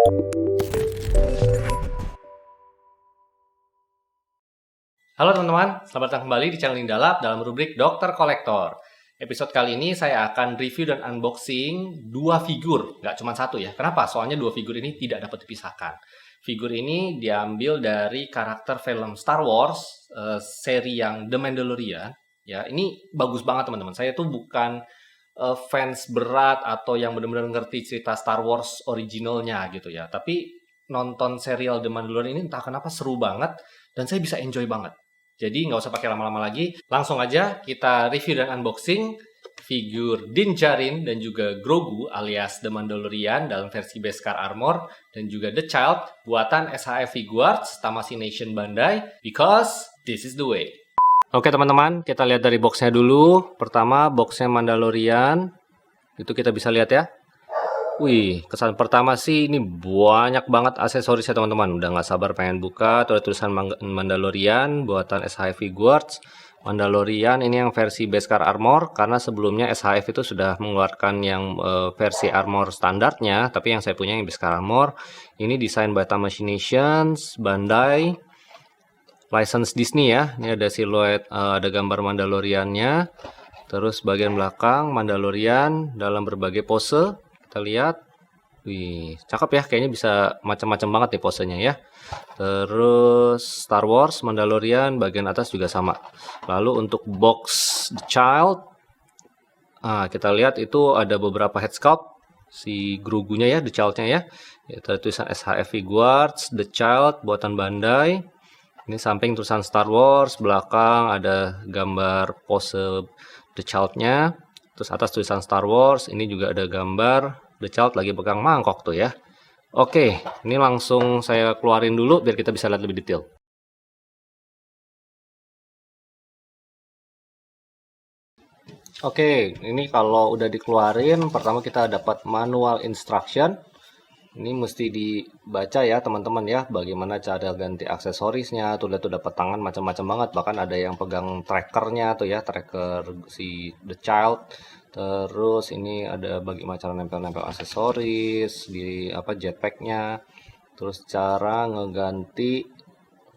Halo teman-teman, selamat datang kembali di channel Indalab dalam rubrik Dokter Kolektor. Episode kali ini saya akan review dan unboxing dua figur, nggak cuma satu ya. Kenapa? Soalnya dua figur ini tidak dapat dipisahkan. Figur ini diambil dari karakter film Star Wars, seri yang The Mandalorian. Ya, ini bagus banget teman-teman. Saya tuh bukan fans berat atau yang benar-benar ngerti cerita Star Wars originalnya gitu ya. Tapi nonton serial The Mandalorian ini entah kenapa seru banget dan saya bisa enjoy banget. Jadi nggak usah pakai lama-lama lagi, langsung aja kita review dan unboxing figur Din Djarin dan juga Grogu alias The Mandalorian dalam versi Beskar Armor dan juga The Child buatan SHF Figuarts Tamashii Nation Bandai, because this is the way. Oke teman-teman, kita lihat dari boxnya dulu. Pertama boxnya Mandalorian, itu kita bisa lihat ya. Wih, kesan pertama sih ini banyak banget aksesorisnya teman-teman. Udah nggak sabar pengen buka. Tuh ada tulisan Mandalorian buatan SHF Figuarts. Mandalorian ini yang versi Beskar Armor, karena sebelumnya SHF itu sudah mengeluarkan yang versi armor standarnya, tapi yang saya punya yang Beskar Armor. Ini desain by Tamashii Nations Bandai, license Disney ya. Ini ada siluet, ada gambar Mandaloriannya. Terus bagian belakang Mandalorian dalam berbagai pose. Kita lihat, wih, cakep ya, kayaknya bisa macam-macam banget nih posenya ya. Terus Star Wars Mandalorian bagian atas juga sama. Lalu untuk box The Child, kita lihat itu ada beberapa head sculpt si Grogunya ya, The Child-nya ya. Itu tulisan SHF Figuarts The Child buatan Bandai. Ini samping tulisan Star Wars, belakang ada gambar pose The Child-nya. Terus atas tulisan Star Wars, ini juga ada gambar The Child lagi pegang mangkok tuh ya. Oke, ini langsung saya keluarin dulu biar kita bisa lihat lebih detail. Oke, ini kalau udah dikeluarin, pertama kita dapat manual instruction. Ini mesti dibaca ya teman-teman ya, bagaimana cara ganti aksesorisnya. Tuh lihat tuh dapat tangan macam-macam banget, bahkan ada yang pegang trackernya tuh ya, tracker si The Child. Terus ini ada bagaimana cara nempel-nempel aksesoris di jetpacknya. Terus cara ngeganti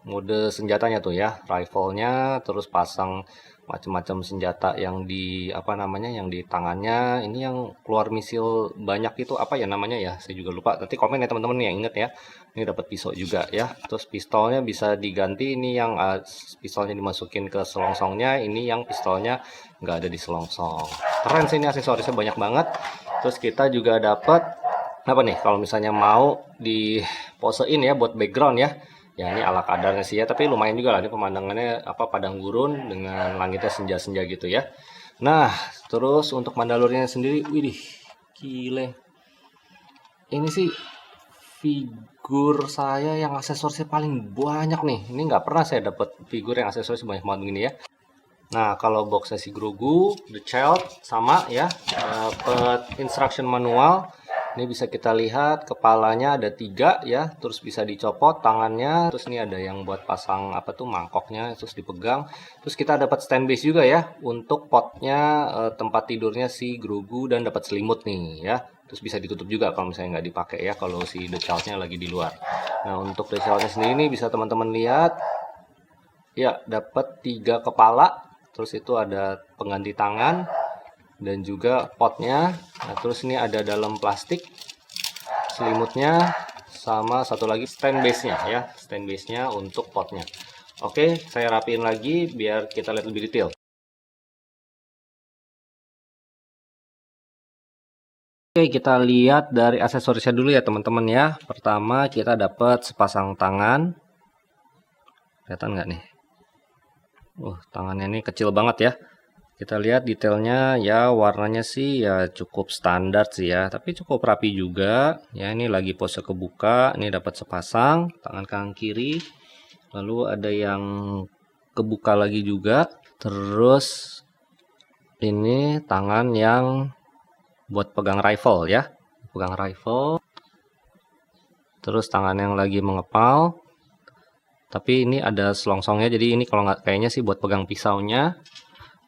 mode senjatanya tuh ya, rifle-nya, terus pasang macam-macam senjata yang di yang di tangannya. Ini yang keluar misil banyak itu apa ya namanya ya, saya juga lupa. Nanti komen ya teman-teman yang inget ya. Ini dapat pisau juga ya. Terus pistolnya bisa diganti, ini yang pistolnya dimasukin ke selongsongnya, ini yang pistolnya nggak ada di selongsong. Keren sih, ini aksesorisnya banyak banget. Terus kita juga dapat apa nih, kalau misalnya mau di posein ya buat background ya. Ya ini ala kadarnya sih ya, tapi lumayan juga lah, ini pemandangannya padang gurun dengan langitnya senja-senja gitu ya. Nah, terus untuk Mandalorian sendiri, widih, gile. Ini sih figur saya yang aksesorisnya paling banyak nih. Ini nggak pernah saya dapat figur yang aksesoris banyak banget begini ya. Nah, kalau boxnya si Grogu, The Child sama ya, dapat instruction manual. Ini bisa kita lihat kepalanya ada 3 ya, terus bisa dicopot tangannya, terus ini ada yang buat pasang mangkoknya, terus dipegang. Terus kita dapat stand base juga ya untuk potnya, tempat tidurnya si Grogu, dan dapat selimut nih ya. Terus bisa ditutup juga kalau misalnya nggak dipakai ya, kalau si The Child-nya lagi di luar. Nah, untuk The Child-nya sendiri ini bisa teman-teman lihat ya, dapat 3 kepala, terus itu ada pengganti tangan dan juga potnya. Nah, terus ini ada dalam plastik selimutnya, sama satu lagi stand base-nya ya, stand base-nya untuk potnya. Oke, saya rapiin lagi biar kita lihat lebih detail. Oke, kita lihat dari aksesorisnya dulu ya teman-teman ya. Pertama kita dapat sepasang tangan. Kelihatan nggak nih? Tangannya ini kecil banget ya. Kita lihat detailnya ya, warnanya sih ya cukup standar sih ya, tapi cukup rapi juga ya. Ini lagi pose kebuka, ini dapat sepasang tangan kanan kiri, lalu ada yang kebuka lagi juga. Terus ini tangan yang buat pegang rifle ya, pegang rifle. Terus tangan yang lagi mengepal, tapi ini ada selongsongnya, jadi ini kalau nggak, kayaknya sih buat pegang pisaunya.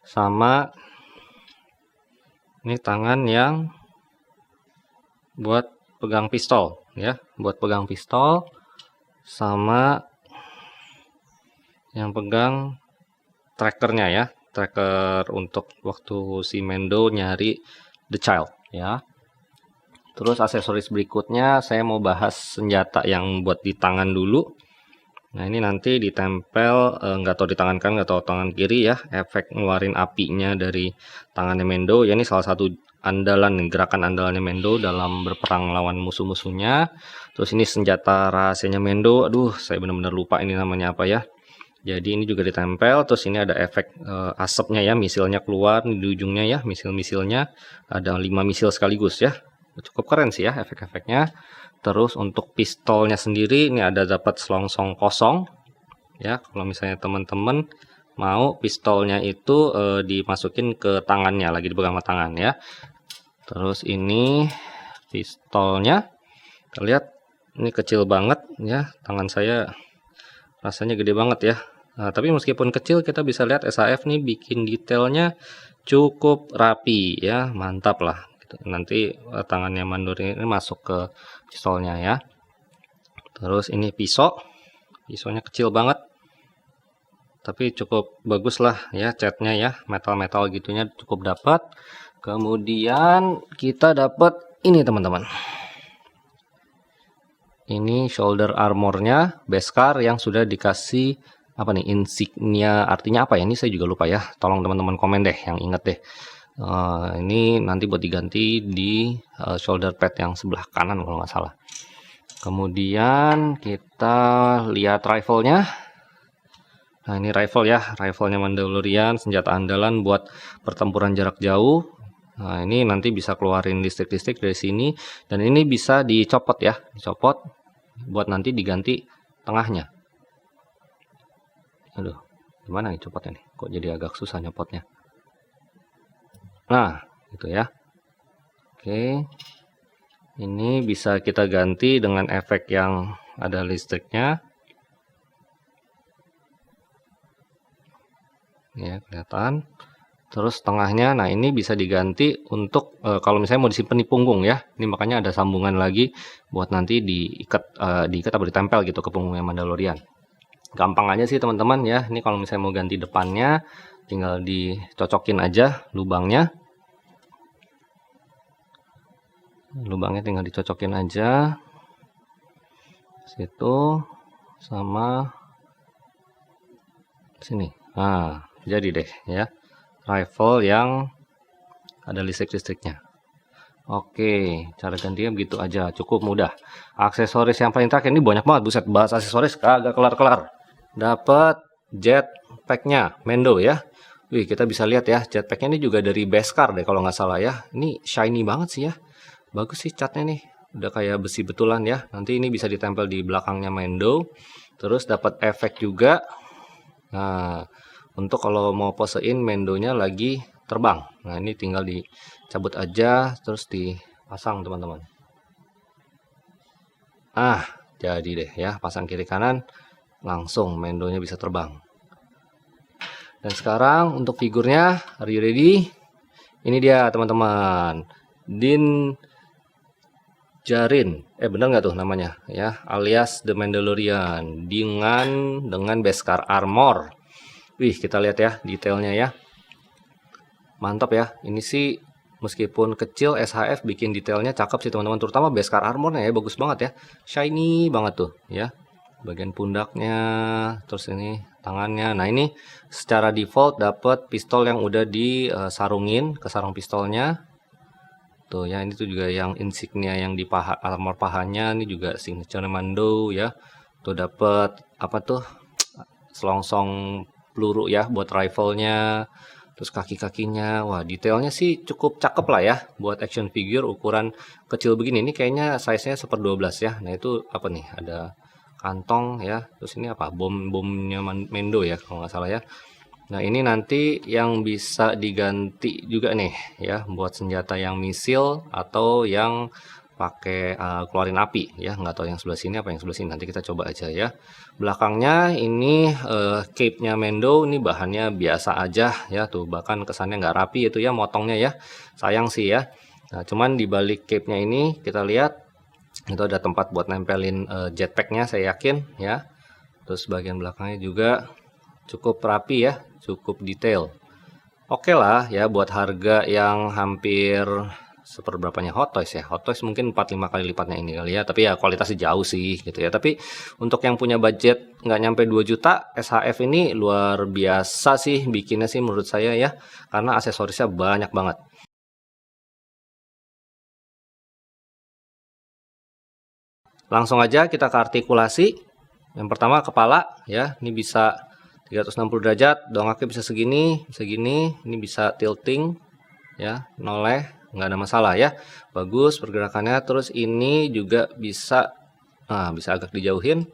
Sama ini tangan yang buat pegang pistol ya, buat pegang pistol, sama yang pegang trackernya ya, tracker untuk waktu si Mendo nyari the child ya. Terus aksesoris berikutnya saya mau bahas senjata yang buat di tangan dulu. Nah ini nanti ditempel, nggak tahu di tangan kanan nggak tahu tangan kiri ya, efek ngeluarin apinya dari tangannya Mendo ya. Ini salah satu andalan nih, gerakan andalannya Mendo dalam berperang lawan musuh-musuhnya. Terus ini senjata rahasianya Mendo, aduh saya benar-benar lupa ini namanya apa ya. Jadi ini juga ditempel. Terus ini ada efek asapnya ya, misilnya keluar di ujungnya ya, misil-misilnya ada 5 misil sekaligus ya. Cukup keren sih ya efek-efeknya. Terus untuk pistolnya sendiri ini ada dapat selongsong kosong ya. Kalau misalnya teman-teman mau pistolnya itu dimasukin ke tangannya, lagi dipegang sama tangan ya. Terus ini pistolnya, terlihat ini kecil banget ya, tangan saya rasanya gede banget ya. Nah, tapi meskipun kecil kita bisa lihat SHF nih bikin detailnya cukup rapi ya, mantap lah. Nanti tangannya Mandor ini masuk ke pistolnya ya. Terus ini pisaunya kecil banget, tapi cukup bagus lah ya, catnya ya, metal-metal gitunya cukup dapat. Kemudian kita dapat ini teman-teman, ini shoulder armornya Beskar yang sudah dikasih apa nih, insignia, artinya apa ya, ini saya juga lupa ya, tolong teman-teman komen deh yang inget deh. Ini nanti buat diganti di shoulder pad yang sebelah kanan kalau nggak salah. Kemudian kita lihat rifle-nya. Nah ini rifle ya, rifle-nya Mandalorian, senjata andalan buat pertempuran jarak jauh. Nah ini nanti bisa keluarin listrik-listrik dari sini, dan ini bisa dicopot ya, dicopot buat nanti diganti tengahnya. Aduh, gimana nih copotnya nih? Kok jadi agak susah nyopotnya? Nah, gitu ya. Oke. Ini bisa kita ganti dengan efek yang ada listriknya. Ya, kelihatan. Terus tengahnya, nah ini bisa diganti untuk kalau misalnya mau disimpan di punggung ya. Ini makanya ada sambungan lagi buat nanti diikat atau ditempel gitu ke punggungnya Mandalorian. Gampang aja sih teman-teman ya. Ini kalau misalnya mau ganti depannya, tinggal dicocokin aja lubangnya. Lubangnya tinggal dicocokin aja situ sama sini. Nah, jadi deh ya, rifle yang ada listrik-listriknya. Oke, cara gantinya begitu aja, cukup mudah. Aksesoris yang paling terakhir ini banyak banget, buset, bahas aksesoris kagak kelar-kelar. Dapat jetpacknya Mendo ya. Wih, kita bisa lihat ya, jetpacknya ini juga dari Beskar deh kalau nggak salah ya. Ini shiny banget sih ya. Bagus sih catnya nih, udah kayak besi betulan ya. Nanti ini bisa ditempel di belakangnya Mendo. Terus dapat efek juga. Nah, untuk kalau mau posein Mendonya lagi terbang. Nah, ini tinggal dicabut aja terus dipasang teman-teman. Jadi deh ya, pasang kiri kanan langsung Mendonya bisa terbang. Dan sekarang untuk figurnya, are you ready? Ini dia teman-teman, Din Djarin, bener nggak tuh namanya ya, alias The Mandalorian dengan Beskar armor. Wih, kita lihat ya detailnya ya, mantap ya. Ini sih meskipun kecil, SHF bikin detailnya cakep sih teman-teman, terutama Beskar armornya ya, bagus banget ya, shiny banget tuh ya, bagian pundaknya, terus ini tangannya. Nah ini secara default dapat pistol yang udah disarungin ke sarung pistolnya. Tuh ya, ini tuh juga yang insignia yang di paha, armor pahanya, ini juga signature Mando ya. Tuh dapat apa tuh, selongsong peluru ya buat rifle-nya. Terus kaki-kakinya, wah detailnya sih cukup cakep lah ya buat action figure ukuran kecil begini. Ini kayaknya size-nya 1/12 ya. Nah itu apa nih, ada kantong ya. Terus ini apa, bomnya Mendo ya kalau nggak salah ya. Nah ini nanti yang bisa diganti juga nih ya, buat senjata yang misil atau yang pakai keluarin api ya. Nggak tahu yang sebelah sini apa yang sebelah sini, nanti kita coba aja ya. Belakangnya ini cape-nya Mendo, ini bahannya biasa aja ya, tuh bahkan kesannya nggak rapi itu ya, motongnya ya, sayang sih ya. Nah cuman di balik cape-nya ini kita lihat Itu ada tempat buat nempelin jetpacknya, saya yakin ya. Terus bagian belakangnya juga cukup rapi ya, cukup detail. Oke lah ya, buat harga yang hampir seperberapanya Hot Toys ya. Hot Toys mungkin 4-5 kali lipatnya ini kali ya. Tapi ya kualitasnya jauh sih gitu ya. Tapi untuk yang punya budget nggak nyampe 2 juta, SHF ini luar biasa sih bikinnya sih menurut saya ya. Karena aksesorisnya banyak banget. Langsung aja kita ke artikulasi. Yang pertama kepala ya, ini bisa 360 derajat, dongaknya bisa segini, bisa gini, ini bisa tilting ya, noleh, nggak ada masalah ya. Bagus pergerakannya. Terus ini juga bisa, nah bisa agak dijauhin,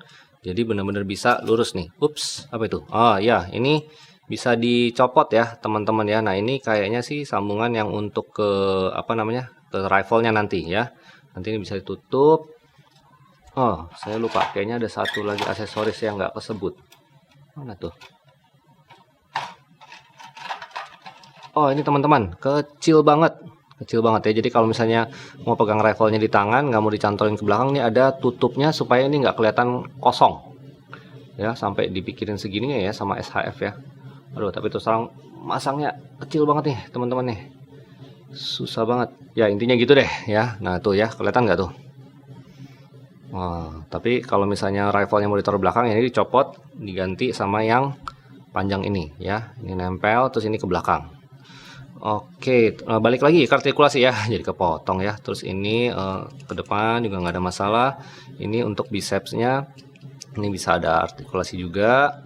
jadi benar-benar bisa lurus nih. Ups, apa itu? Oh ya, ini bisa dicopot ya teman-teman ya. Nah ini kayaknya sih sambungan yang untuk ke apa namanya, ke rifle-nya nanti ya. Nanti ini bisa ditutup. Oh, saya lupa, kayaknya ada satu lagi aksesoris yang nggak kesebut. Mana tuh? Oh, ini teman-teman, kecil banget. Kecil banget ya. Jadi kalau misalnya mau pegang rifle-nya di tangan, nggak mau dicantolin ke belakang, ini ada tutupnya supaya ini nggak kelihatan kosong. Ya, sampai dipikirin segininya ya sama SHF ya. Aduh, tapi terus sekarang masangnya kecil banget nih, teman-teman nih. Susah banget. Ya, intinya gitu deh ya. Nah, tuh ya, kelihatan nggak tuh? Wah, tapi kalau misalnya rifle-nya mau ditaruh belakang, ini dicopot, diganti sama yang panjang ini ya. Ini nempel, terus ini ke belakang. Oke, balik lagi ke artikulasi ya. Jadi kepotong ya. Terus ini ke depan juga nggak ada masalah. Ini untuk bicepsnya, ini bisa ada artikulasi juga.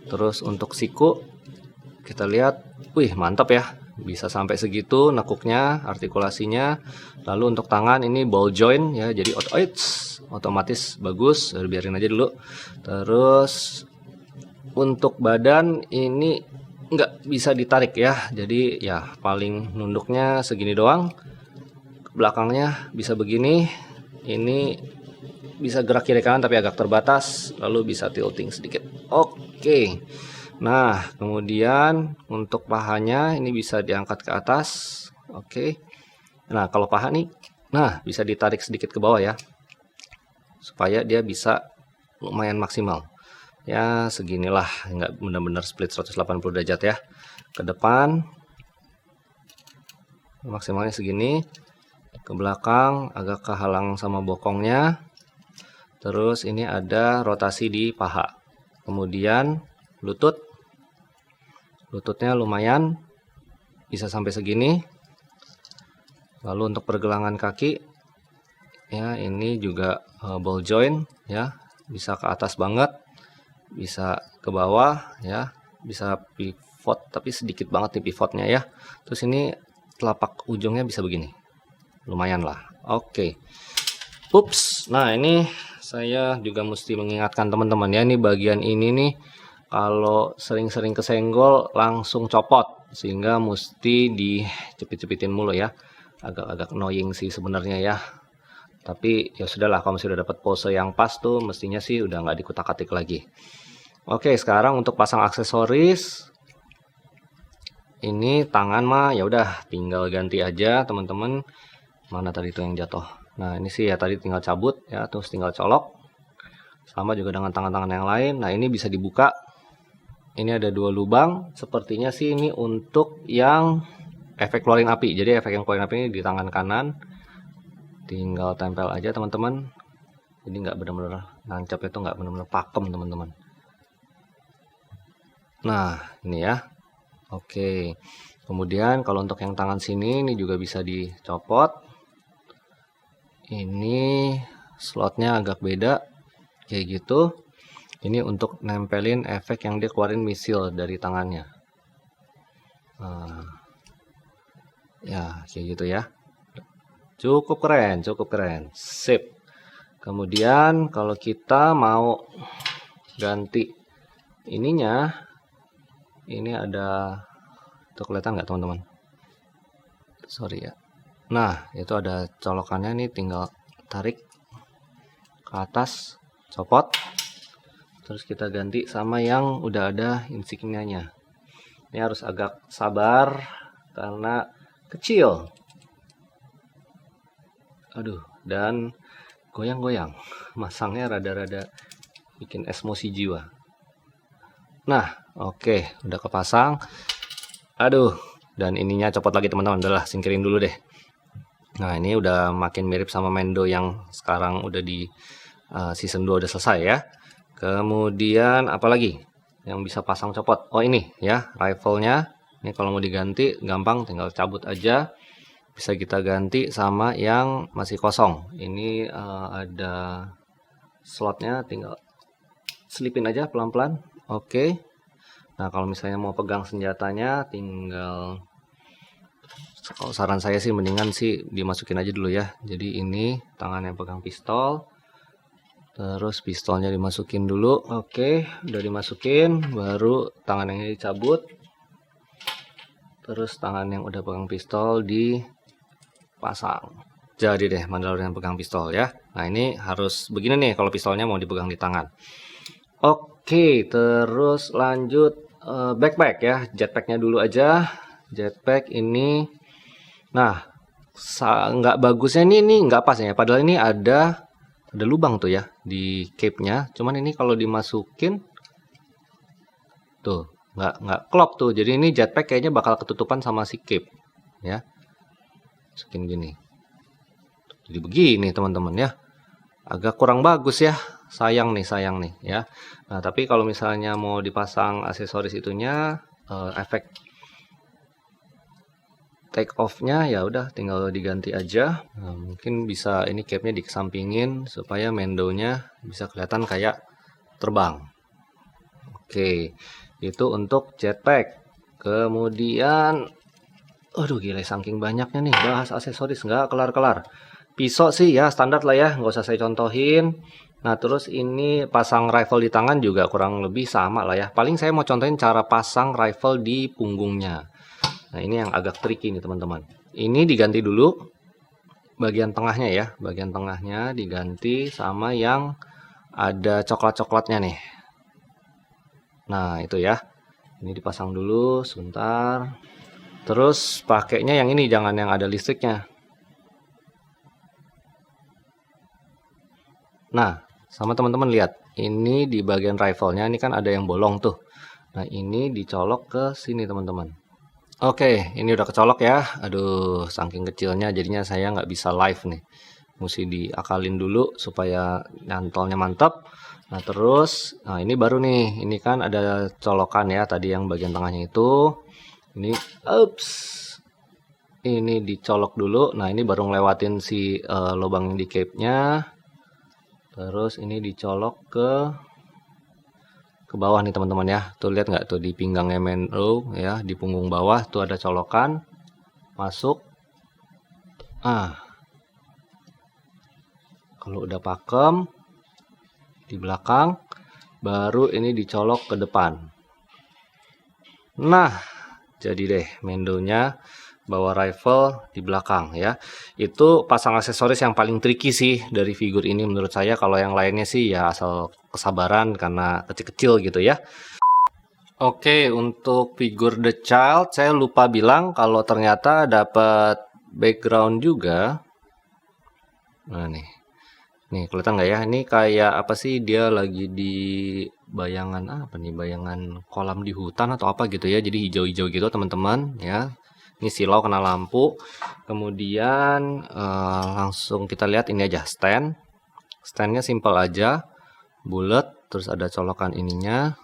Terus untuk siku, kita lihat, wih mantap ya. Bisa sampai segitu nekuknya, artikulasinya. Lalu untuk tangan ini ball joint ya, jadi otomatis bagus. Biarin aja dulu. Terus untuk badan ini nggak bisa ditarik ya, jadi ya paling nunduknya segini doang. Belakangnya bisa begini, ini bisa gerak kiri kanan tapi agak terbatas, lalu bisa tilting sedikit. Oke. Nah, kemudian untuk pahanya ini bisa diangkat ke atas. Oke. Nah, kalau paha nih, nah bisa ditarik sedikit ke bawah ya. Supaya dia bisa lumayan maksimal. Ya, seginilah, nggak benar-benar split 180 derajat ya. Ke depan maksimalnya segini. Ke belakang agak kehalang sama bokongnya. Terus ini ada rotasi di paha. Kemudian lututnya lumayan bisa sampai segini. Lalu untuk pergelangan kaki ya, ini juga ball joint ya, bisa ke atas banget, bisa ke bawah ya, bisa pivot tapi sedikit banget nih pivotnya ya. Terus ini telapak ujungnya bisa begini, lumayan lah. Oke. Ups, nah ini saya juga mesti mengingatkan teman-teman ya, ini bagian ini nih kalau sering-sering kesenggol langsung copot, sehingga mesti dicepit-cepitin mulu ya. Agak-agak annoying sih sebenarnya ya. Tapi ya sudahlah, kalau sudah dapat pose yang pas tuh mestinya sih udah nggak dikutak-atik lagi. Oke, sekarang untuk pasang aksesoris. Ini tangan mah ya udah tinggal ganti aja teman-teman. Mana tadi tuh yang jatuh? Nah, ini sih ya tadi tinggal cabut ya, terus tinggal colok. Sama juga dengan tangan-tangan yang lain. Nah, ini bisa dibuka. Ini ada 2 lubang. Sepertinya sih ini untuk yang efek keluarin api. Jadi efek yang keluarin api ini di tangan kanan. Tinggal tempel aja teman-teman. Jadi nggak benar-benar nancap, itu nggak benar-benar pakem teman-teman. Nah, ini ya. Oke. Kemudian kalau untuk yang tangan sini ini juga bisa dicopot. Ini slotnya agak beda kayak gitu. Ini untuk nempelin efek yang dia keluarin misil dari tangannya. Nah, ya kayak gitu ya. Cukup keren, sip. Kemudian kalau kita mau ganti ininya, ini ada, tuh kelihatan nggak teman-teman? Sorry ya. Nah, itu ada colokannya nih, tinggal tarik ke atas, copot. Terus kita ganti sama yang udah ada insignianya. Ini harus agak sabar karena kecil. Aduh, dan goyang-goyang. Masangnya rada-rada bikin emosi jiwa. Nah, oke, udah kepasang. Aduh, dan ininya copot lagi teman-teman. Udah lah, singkirin dulu deh. Nah, ini udah makin mirip sama Mendo yang sekarang udah di season 2 udah selesai ya. Kemudian apalagi yang bisa pasang copot? Oh, ini ya, rifle-nya. Ini kalau mau diganti gampang, tinggal cabut aja. Bisa kita ganti sama yang masih kosong. Ini ada slotnya, tinggal selipin aja pelan-pelan. Oke. Nah, kalau misalnya mau pegang senjatanya, tinggal, kalau saran saya sih mendingan sih dimasukin aja dulu ya. Jadi ini tangan yang pegang pistol, terus pistolnya dimasukin dulu. Oke, udah dimasukin, baru tangan yang dicabut, terus tangan yang udah pegang pistol dipasang. Jadi deh Mandalorian yang pegang pistol ya. Nah, ini harus begini nih kalau pistolnya mau dipegang di tangan. Oke, terus lanjut backpack ya. Jetpacknya dulu aja. Jetpack ini, nah nggak bagusnya ini nggak pas ya. Padahal ini ada lubang tuh ya di cape-nya. Cuman ini kalau dimasukin tuh nggak klop tuh. Jadi ini jetpack kayaknya bakal ketutupan sama si cape ya. Masukin gini. Jadi begini teman-teman ya. Agak kurang bagus ya. Sayang nih ya. Nah, tapi kalau misalnya mau dipasang aksesoris itunya, efek take off-nya ya udah tinggal diganti aja. Nah, mungkin bisa ini cape-nya dikesampingin supaya Mendo-nya bisa kelihatan kayak terbang. Oke, itu untuk jetpack. Kemudian, aduh gila saking banyaknya nih bahas aksesoris nggak kelar-kelar. Pisau sih ya standar lah ya, nggak usah saya contohin. Nah, terus ini pasang rifle di tangan juga kurang lebih sama lah ya. Paling saya mau contohin cara pasang rifle di punggungnya. Nah, ini yang agak tricky nih teman-teman. Ini diganti dulu bagian tengahnya ya. Bagian tengahnya diganti sama yang ada coklat-coklatnya nih. Nah, itu ya. Ini dipasang dulu sebentar. Terus pakainya yang ini, jangan yang ada listriknya. Nah, sama teman-teman lihat, ini di bagian rifle-nya ini kan ada yang bolong tuh. Nah, ini dicolok ke sini teman-teman. Oke, ini udah kecolok ya. Aduh, saking kecilnya jadinya saya nggak bisa live nih. Mesti diakalin dulu supaya nyantolnya mantap. Nah, terus, nah ini baru nih. Ini kan ada colokan ya, tadi yang bagian tengahnya itu. Ini, ini dicolok dulu. Nah, ini baru ngelewatin si lubang di cape-nya. Terus ini dicolok ke bawah nih teman-teman ya. Tuh lihat nggak tuh di pinggangnya Mendo ya, di punggung bawah tuh ada colokan masuk. Kalau udah pakem di belakang, baru ini dicolok ke depan. Nah, jadi deh Mendonya bawa rifle di belakang ya. Itu pasang aksesoris yang paling tricky sih dari figur ini menurut saya. Kalau yang lainnya sih ya asal kesabaran karena kecil-kecil gitu ya. Oke, untuk figur The Child saya lupa bilang kalau ternyata dapat background juga. Nah nih kelihatan nggak ya? Ini kayak apa sih, dia lagi di bayangan apa nih? Bayangan kolam di hutan atau apa gitu ya. Jadi hijau-hijau gitu teman-teman ya. Ini silau kena lampu. Kemudian langsung kita lihat ini aja stand. Standnya simple aja, bulat, terus ada colokan ininya.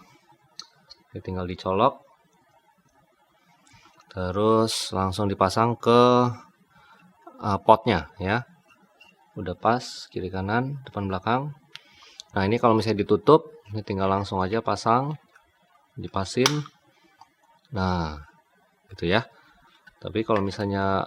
Ini tinggal dicolok. Terus langsung dipasang ke potnya ya. Udah pas kiri kanan, depan belakang. Nah, ini kalau misalnya ditutup, ini tinggal langsung aja pasang, dipasin. Nah, gitu ya. Tapi kalau misalnya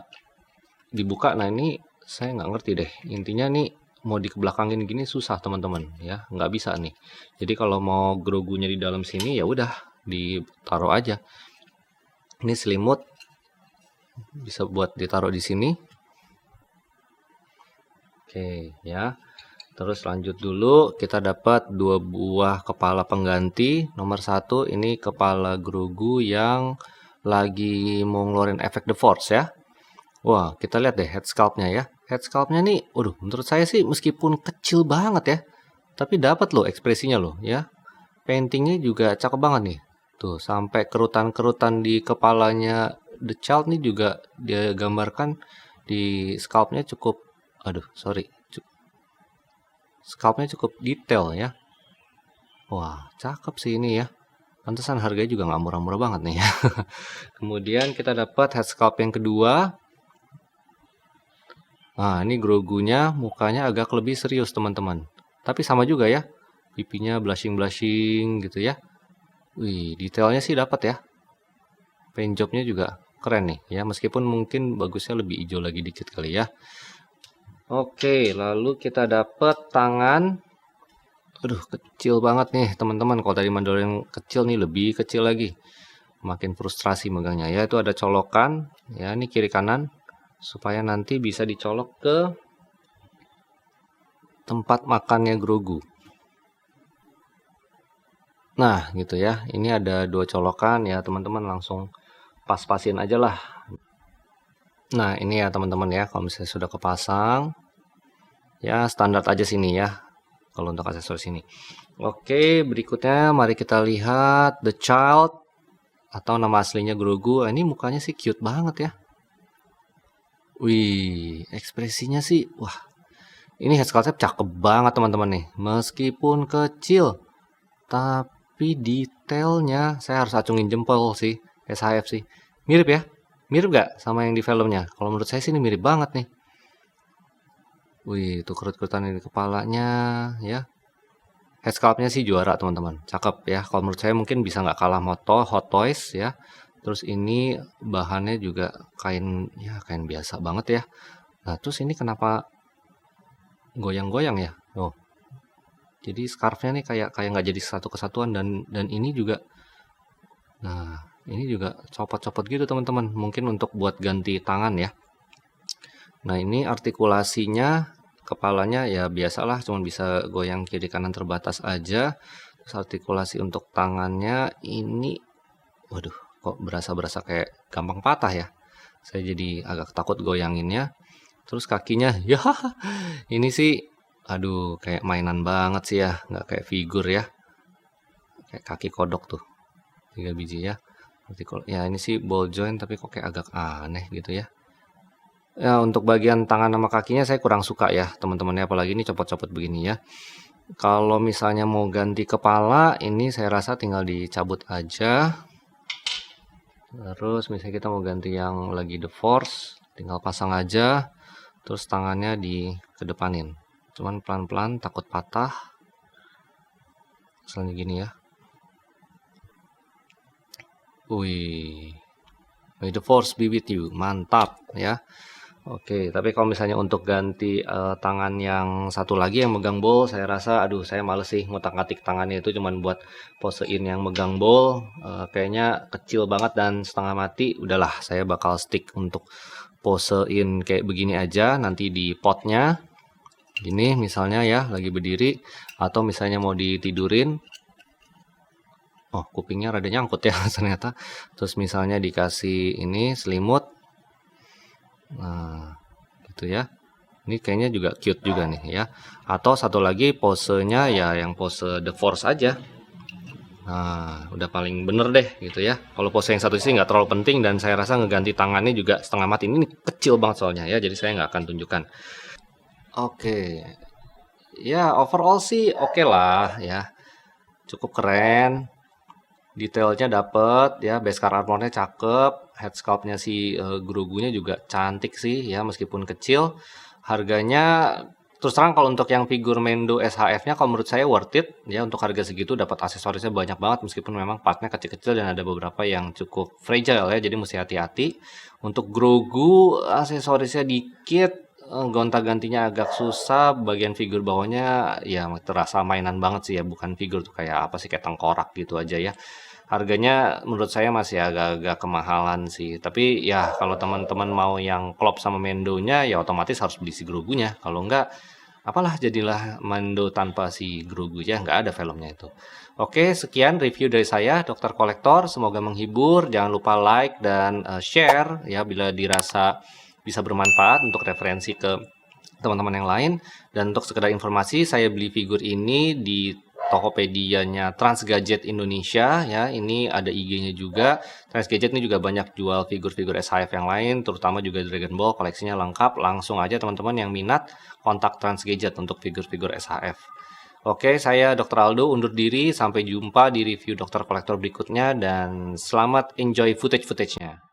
dibuka, nah ini saya nggak ngerti deh. Intinya nih mau dikebelakangin gini susah teman-teman ya, nggak bisa nih. Jadi kalau mau grogunya di dalam sini ya udah ditaruh aja. Ini selimut bisa buat ditaruh di sini. Oke ya. Terus lanjut dulu, kita dapat 2 buah kepala pengganti. Nomor 1 ini kepala Grogu yang lagi mau ngeluarin efek The Force ya. Wah, kita lihat deh head sculpt-nya ya. Head sculpt-nya nih, waduh, menurut saya sih meskipun kecil banget ya, tapi dapat loh ekspresinya loh ya. Paintingnya juga cakep banget nih. Tuh, sampai kerutan-kerutan di kepalanya the child nih juga dia gambarkan di sculpt-nya cukup, aduh, sorry, sculpt-nya cukup detail ya. Wah, cakep sih ini ya. Pantesan harganya juga nggak murah-murah banget nih ya. Kemudian kita dapat head sculpt yang kedua. Nah, ini Grogunya mukanya agak lebih serius teman-teman. Tapi sama juga ya. Pipinya blushing-blushing gitu ya. Wih, detailnya sih dapat ya. Paint jobnya juga keren nih ya. Meskipun mungkin bagusnya lebih hijau lagi dikit kali ya. Oke, lalu kita dapat tangan. Aduh, kecil banget nih teman-teman. Kalau tadi mandor yang kecil nih lebih kecil lagi. Makin frustrasi megangnya ya. Itu ada colokan ya, ini kiri kanan supaya nanti bisa dicolok ke tempat makannya Grogu. Nah, gitu ya. Ini ada 2 colokan ya, teman-teman langsung pas-pasin aja lah. Nah, ini ya teman-teman ya, kalau misalnya sudah kepasang ya standar aja sini ya. Kalau untuk aksesoris ini. Oke, berikutnya mari kita lihat The Child atau nama aslinya Grogu. Ini mukanya sih cute banget ya. Wih, ekspresinya sih, wah, ini head sculpt-nya cakep banget teman-teman nih. Meskipun kecil, tapi detailnya saya harus acungin jempol sih, SHF sih. Mirip ya? Mirip gak sama yang di filmnya? Kalau menurut saya sih ini mirip banget nih. Wih, itu kerut-kerutan di kepalanya ya. Head sculpt-nya sih juara teman-teman, cakep ya. Kalau menurut saya mungkin bisa nggak kalah Hot Toys ya. Terus ini bahannya juga kain ya, kain biasa banget ya. Nah, terus ini kenapa goyang-goyang ya? Oh, jadi scarfnya nih kayak nggak jadi satu kesatuan dan ini juga. Nah, ini juga copot-copot gitu teman-teman. Mungkin untuk buat ganti tangan ya. Nah, ini artikulasinya kepalanya ya biasalah, cuma bisa goyang kiri kanan terbatas aja. Terus artikulasi untuk tangannya ini, waduh, kok berasa kayak gampang patah ya. Saya jadi agak takut goyanginnya. Terus kakinya, ya ini sih, aduh, kayak mainan banget sih ya, nggak kayak figur ya. Kayak kaki kodok tuh, 3 biji ya. Ya ini sih ball joint tapi kok kayak agak aneh gitu ya. Ya untuk bagian tangan sama kakinya saya kurang suka ya teman-teman ya, apalagi ini copot-copot begini ya. Kalau misalnya mau ganti kepala, ini saya rasa tinggal dicabut aja. Terus misalnya kita mau ganti yang lagi The Force, tinggal pasang aja. Terus tangannya dikedepanin. Cuman pelan-pelan, takut patah. Misalnya gini ya. Wih, may the force be with you, mantap ya. Oke, tapi kalau misalnya untuk ganti tangan yang satu lagi yang megang bowl, saya rasa, aduh, saya males sih ngutak-ngatik tangannya itu cuman buat posein yang megang bowl, kayaknya kecil banget dan setengah mati. Udahlah, saya bakal stick untuk posein kayak begini aja, nanti di potnya, gini misalnya ya, lagi berdiri, atau misalnya mau ditidurin. Oh, kupingnya rada nyangkut ya ternyata. Terus misalnya dikasih ini selimut. Nah, gitu ya. Ini kayaknya juga cute juga nih ya. Atau satu lagi posenya ya yang pose The Force aja. Nah, udah paling bener deh gitu ya. Kalau pose yang satu sih nggak terlalu penting dan saya rasa ngeganti tangannya juga setengah mati. Ini kecil banget soalnya ya, jadi saya nggak akan tunjukkan. Oke. Ya, overall sih oke lah ya. Cukup keren. Detailnya dapet ya, beskar armornya cakep, head sculpt-nya si Grogunya juga cantik sih ya, meskipun kecil. Harganya terus terang kalau untuk yang figur Mendo SHF-nya kalau menurut saya worth it ya, untuk harga segitu dapat aksesorisnya banyak banget meskipun memang partnya kecil-kecil dan ada beberapa yang cukup fragile ya, jadi mesti hati-hati. Untuk Grogu aksesorisnya dikit, gonta-gantinya agak susah, bagian figur bawahnya ya terasa mainan banget sih ya, bukan figur tuh kayak apa sih, kayak tengkorak gitu aja ya. Harganya menurut saya masih agak-agak kemahalan sih. Tapi ya kalau teman-teman mau yang klop sama Mendonya ya otomatis harus beli si Grogunya. Kalau enggak, apalah jadilah Mendo tanpa si Grogu ya, nggak ada filmnya itu. Oke, sekian review dari saya, Dokter Kolektor. Semoga menghibur. Jangan lupa like dan share ya bila dirasa bisa bermanfaat untuk referensi ke teman-teman yang lain. Dan untuk sekedar informasi, saya beli figur ini di Tokopedia-nya Transgadget Indonesia ya. Ini ada IG-nya juga. Transgadget ini juga banyak jual figur-figur SHF yang lain, terutama juga Dragon Ball, koleksinya lengkap. Langsung aja teman-teman yang minat kontak Transgadget untuk figur-figur SHF. Oke, saya Dr. Aldo undur diri. Sampai jumpa di review Dokter Kolektor berikutnya dan selamat enjoy footage-footage-nya.